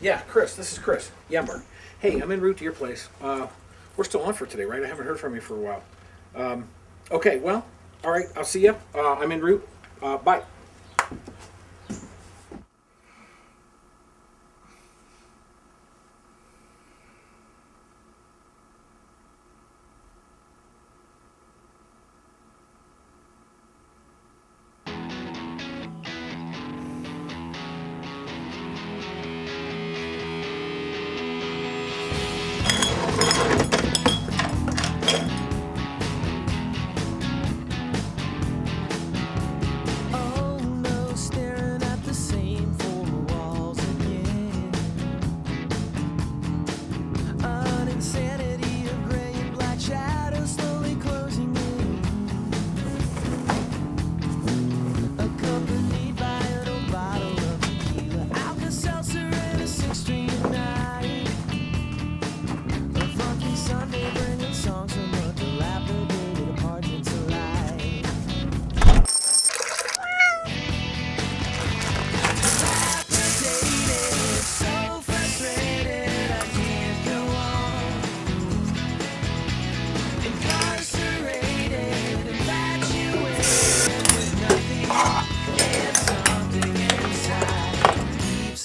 Yeah, Chris. This is Chris Yambar. Hey, I'm en route to your place. We're still on for today, right? I haven't heard from you for a while. Okay, well, all right. I'll see you. I'm en route. Bye.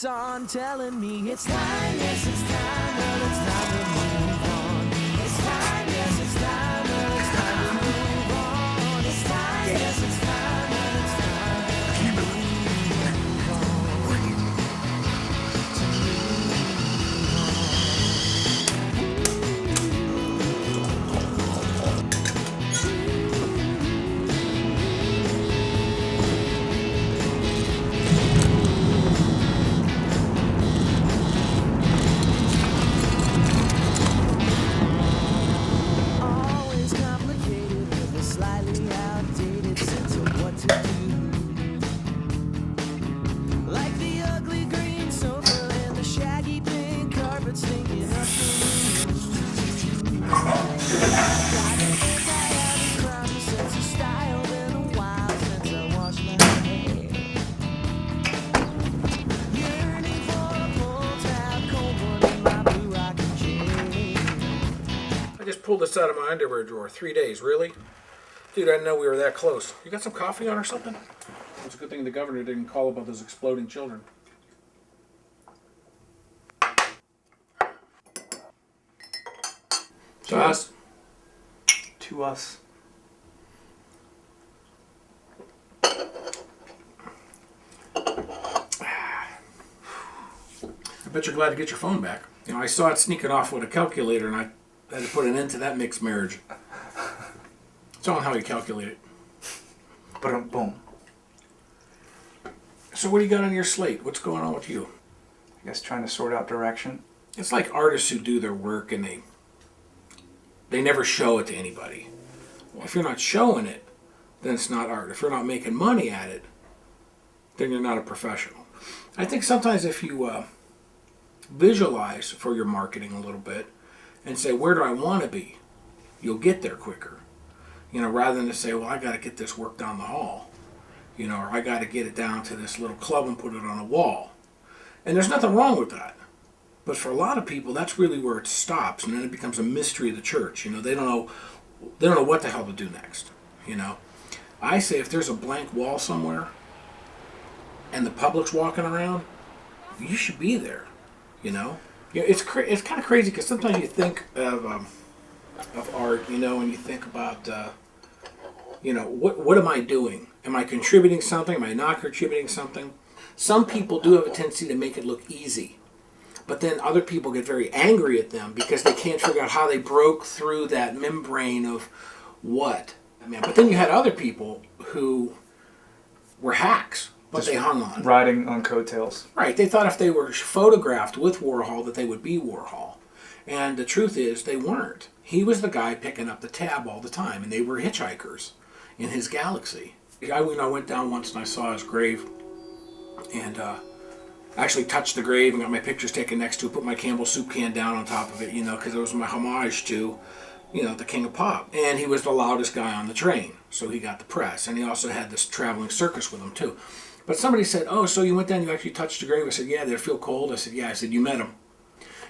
On telling me it's time, yes it's time, well it's time to move on. It's time, yes it's time, well it's time to move on. It's time, yes it's time, well it's time to move I just pulled this out of my underwear drawer. 3 days, really? Dude, I didn't know we were that close. You got some coffee on or something? It's a good thing the governor didn't call about those exploding children. To us. To us. I bet you're glad to get your phone back. You know, I saw it sneaking off with a calculator, and I had to put an end to that mixed marriage. It's on how you calculate it. Boom. So what do you got on your slate? What's going on with you? I guess trying to sort out direction. It's like artists who do their work and they never show it to anybody. Well, if you're not showing it, then it's not art. If you're not making money at it, then you're not a professional. I think sometimes if you visualize for your marketing a little bit and say, where do I want to be? You'll get there quicker. You know, rather than to say, well, I got to get this work down the hall. You know, or I got to get it down to this little club and put it on a wall. And there's nothing wrong with that. But for a lot of people, that's really where it stops, and then it becomes a mystery of the church. You know, they don't know what the hell to do next. You know, I say if there's a blank wall somewhere, and the public's walking around, you should be there. You know, it's kind of crazy because sometimes you think of art, you know, and you think about, you know, what am I doing? Am I contributing something? Am I not contributing something? Some people do have a tendency to make it look easy. But then other people get very angry at them because they can't figure out how they broke through that membrane of what. I mean, but then you had other people who were hacks, but Just they hung on. Riding on coattails. Right. They thought if they were photographed with Warhol that they would be Warhol. And the truth is they weren't. He was the guy picking up the tab all the time, and they were hitchhikers in his galaxy. I went down once and I saw his grave, and actually touched the grave and got my pictures taken next to it, put my Campbell's soup can down on top of it, you know, because it was my homage to, you know, the King of Pop. And he was the loudest guy on the train, so he got the press. And he also had this traveling circus with him, too. But somebody said, oh, so you went down, you actually touched the grave? I said, yeah, did it feel cold? I said, yeah. I said, you met him.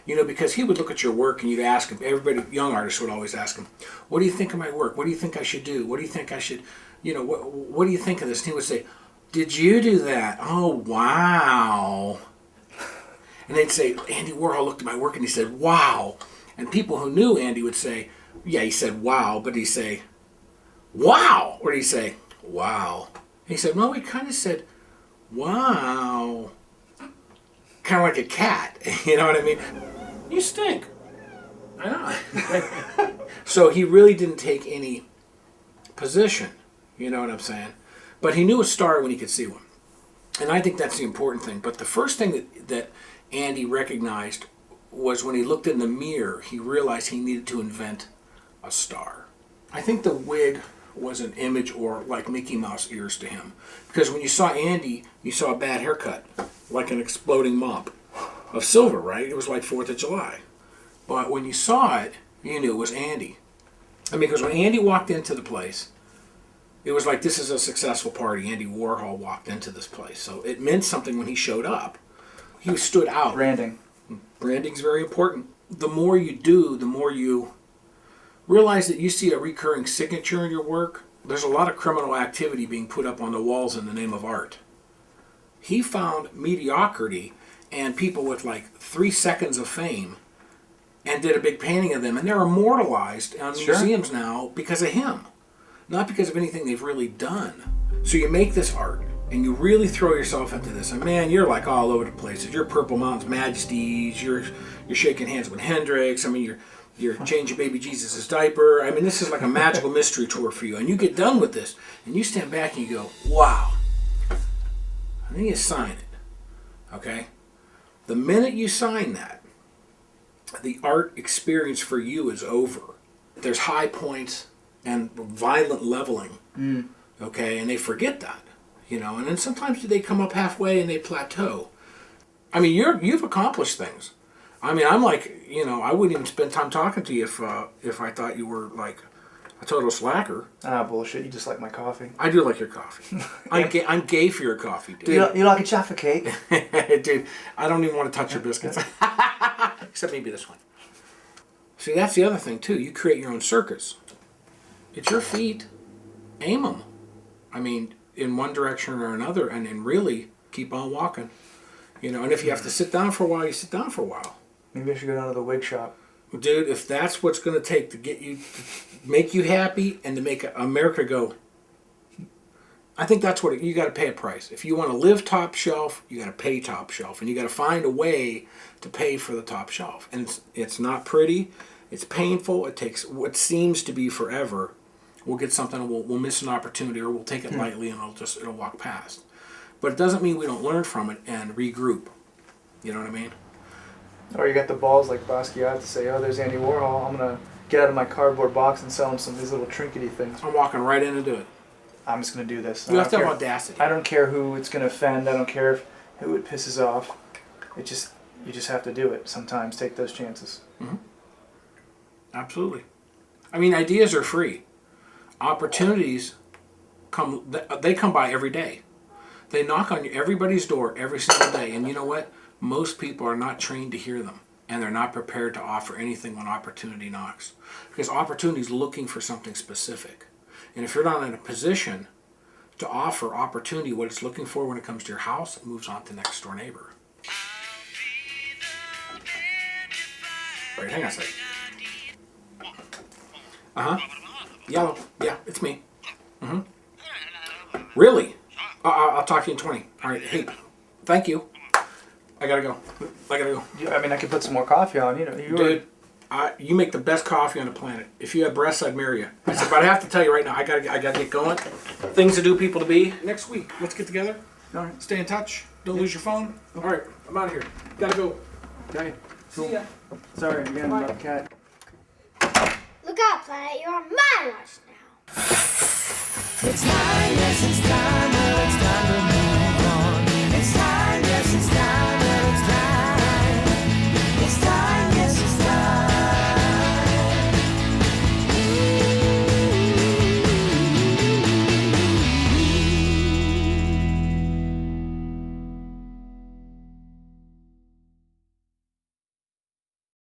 You know, because he would look at your work and you'd ask him, everybody, young artists would always ask him, what do you think of my work? What do you think I should do? What do you think I should, you know, what do you think of this? And he would say, did you do that? Oh, wow. And they'd say, Andy Warhol looked at my work and he said, wow. And people who knew Andy would say, yeah, he said, wow, but he'd say, wow. Or he'd say, wow. And he said, no, he kind of said, wow. Kind of like a cat. You know what I mean? You stink. I know. So he really didn't take any position. You know what I'm saying? But he knew a star when he could see one. And I think that's the important thing. But the first thing that Andy recognized was when he looked in the mirror, he realized he needed to invent a star. I think the wig was an image or like Mickey Mouse ears to him. Because when you saw Andy, you saw a bad haircut, like an exploding mop of silver, right? It was like 4th of July. But when you saw it, you knew it was Andy. I mean, because when Andy walked into the place, it was like, this is a successful party. Andy Warhol walked into this place. So it meant something when he showed up. He stood out. Branding. Branding's very important. The more you do, the more you realize that you see a recurring signature in your work. There's a lot of criminal activity being put up on the walls in the name of art. He found mediocrity and people with like 3 seconds of fame and did a big painting of them. And they're immortalized on museums now because of him. Not because of anything they've really done. So you make this art and you really throw yourself into this. And man, you're like all over the place. You're Purple Mountain's Majesties. You're shaking hands with Hendrix. I mean, you're changing baby Jesus' diaper. I mean, this is like a magical mystery tour for you. And you get done with this and you stand back and you go, wow. And then you sign it. Okay? The minute you sign that, the art experience for you is over. There's high points and violent leveling. Okay? And they forget that. You know, and then sometimes they come up halfway and they plateau. I mean, you've accomplished things. I mean, I'm like, you know, I wouldn't even spend time talking to you if I thought you were like a total slacker. Ah, bullshit. You just like my coffee. I do like your coffee. I'm gay for your coffee, dude. You like a Jaffa cake? Dude, I don't even want to touch your biscuits. Except maybe this one. See, that's the other thing, too. You create your own circus. It's your feet. Aim them. I mean, in one direction or another, and then really keep on walking. You know, and if you have to sit down for a while, you sit down for a while. Maybe I should go down to the wig shop. Dude, if that's what's going to take to get you, to make you happy and to make America go, I think that's what you got to pay a price. If you want to live top shelf, you got to pay top shelf, and you got to find a way to pay for the top shelf. And it's not pretty, it's painful. It takes what seems to be forever. We'll get something, we'll miss an opportunity, or we'll take it lightly, and it'll walk past. But it doesn't mean we don't learn from it and regroup. You know what I mean? Or you got the balls like Basquiat to say, oh, there's Andy Warhol. I'm going to get out of my cardboard box and sell him some of these little trinkety things. I'm walking right in and do it. I'm just going to do this. You have to have audacity. I don't care who it's going to offend. I don't care who it pisses off. You just have to do it sometimes. Take those chances. Mm-hmm. Absolutely. I mean, ideas are free. Opportunities come by every day. They knock on everybody's door every single day. And you know what? Most people are not trained to hear them. And they're not prepared to offer anything when opportunity knocks. Because opportunity is looking for something specific. And if you're not in a position to offer opportunity, what it's looking for when it comes to your house, it moves on to the next door neighbor. All right, hang on a second. Yellow. Yeah, it's me. Really? I'll talk to you in 20. All right, hey, thank you. I gotta go. I mean, I could put some more coffee on. You know, Dude, you make the best coffee on the planet. If you had breasts, I'd marry you. I said, but I have to tell you right now, I gotta get going. Things to do, people to be. Next week, let's get together. All right. Stay in touch. Don't lose your phone. All right, I'm out of here. Gotta go. Okay. See ya. Sorry again about the cat. Look out, Planet, you're on my watch now. It's time, yes, it's time.